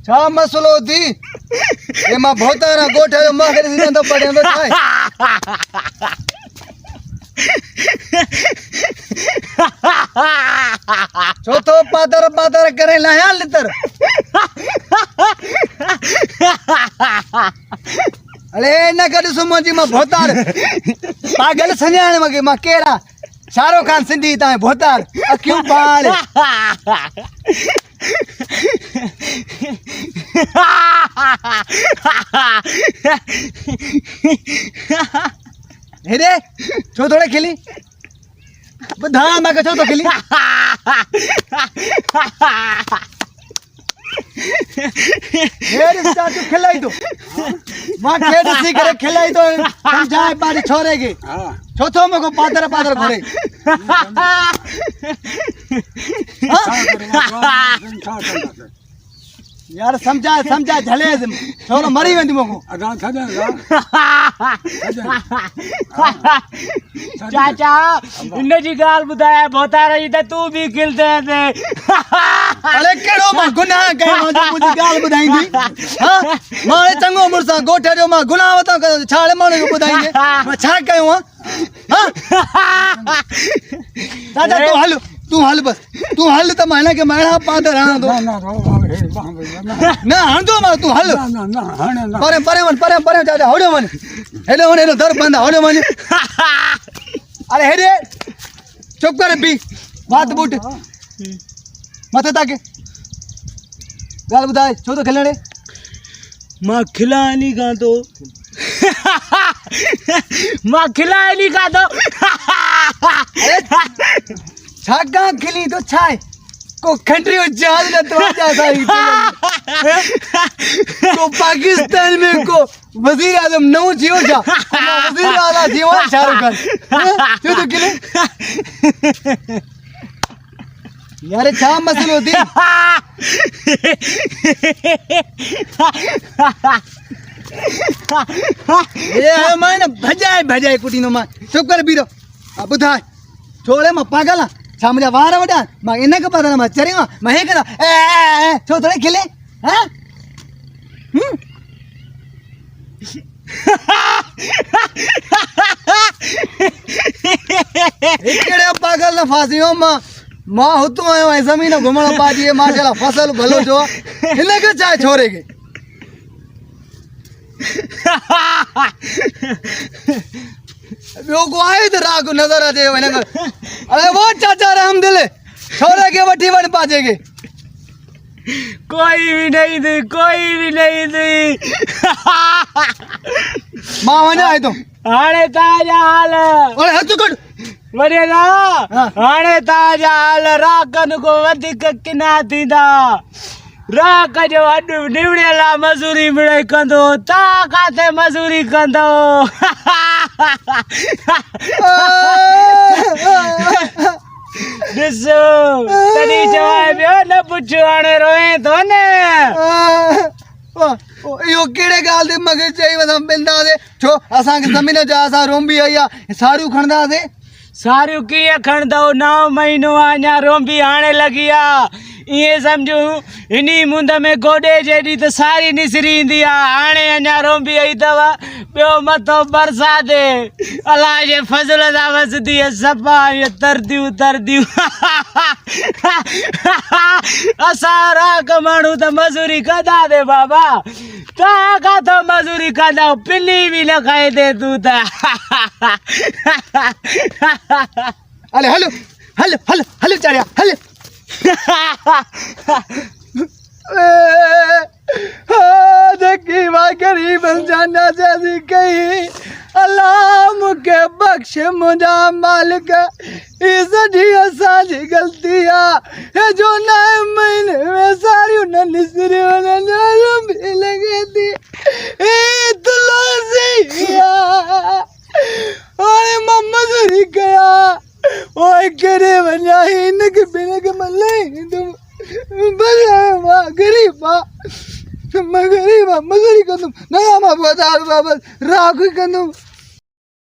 छा मसलो थी ये मां भोतारा गोठे जो मां करे सिंधो पड़े तो छाए चौथो पादर करे लाया लितर अरे न कर सुमो जी मां भोतार पागल संजाण मगे मां केड़ा शाहरुख खान सिंधी ता भोतार अक्यूं पाल हेरे छो थोड़े खिली बधा मगे छो तो खिली हेरे ता तू खिलाई तो मां खेड सी करे खिलाई तो समझाए बारी छोरे के चौथो मगो पादर घोड़े यार समझा झले छोरो मरी वेंदी मगो चाचा इन जी गाल बुधाया भोतारा जी तू भी खिलते थे अरे केड़ो मां गुनाह कयो जो मुजी गाल बुधाईंदी हां मां चंगो मुरसा गोठे जो मां गुनाह वतो छाड़े माने को बुधाईंदे मां छा कयो हां दादा तू हल बस तू हल त माना के माना पादर हां दो ना हां दो मां तू हल परे चाचा होड़े मन हेलो दर बंद होड़े मन अरे हेरे चुप कर बी बात बूट मथे ताके गाल बुधाए छो तो खिलणे मां खिलानी का तो मां खिलानी का तो छागा खिली तो छाए को कंट्री में जहाज न तो जाता ही को पाकिस्तान में को वजीर आजम नौ जियो जा वजीर आला जियो शाहरुख खान तू तो किले यार छा मसलो थी ये माने भजाए कुटी नो मां चुप कर बीरो अब बुधाए छोड़े मां पागल छा मुझा वार वडा मां इन के पता मां चरी मां हे करा ए छो थोड़े खिले हैं केड़े पागल न फासियो मां हुतो आयो है जमीन घुमण पाजी माशाल्लाह फसल भलो जो इन के चाहे छोरे के वो को आए तो राग नजर आ जाए वने अरे वो चाचा राम दिल छोरे के वठी वन पाजेगे कोई भी नहीं थी मां वने आए तो हाणे ताजा हाल अरे हथ कट वरेगा हाणे ताजा हाल राकन को वधिक किना थींदा राक जो अॾु निवड़ियला मज़ूरी मिड़े कंदो ता काथे मज़ूरी कंदो ॾिसो तॾहिं चवां पियो न पुछो हाणे रोए थो न यो केड़े गाल दे मगे चई वसम बिंदा दे छो असा के जमीन जा असा रोंबी आया सारू खणदा दे सारू कीअं खणंदो 9 महीनो अञा रोंबी हाणे लगी आ ये समझो इनी मुंद में गोडे जेडी तो सारी निसरी इंदी आ हाणे अञा रोंबी आई तवा पियो मथो बरसाते अल्लाह जे फजल दा वसदी सफा ये तरदियूं असा राक माण्हू त मजूरी कंदा दे बाबा ता का तो मजूरी कंदा पिली भी न खाए दे तू त अरे हल चारिया हल देखी मां गरीब जाना जैसी कही अल्लाह मुके बख्श मुझा मालिक इसी असांजी गलती आ जो 9 महीने में सारी न निसरी भी लगे थी तुलसी और मजूरी गया ओए करे वना इनके बिना के मल्ले तुम बड़ा गरीब मैं गरीब मजदूरी कंदुम ना मां बुआ दारू बाबा राख कंदुम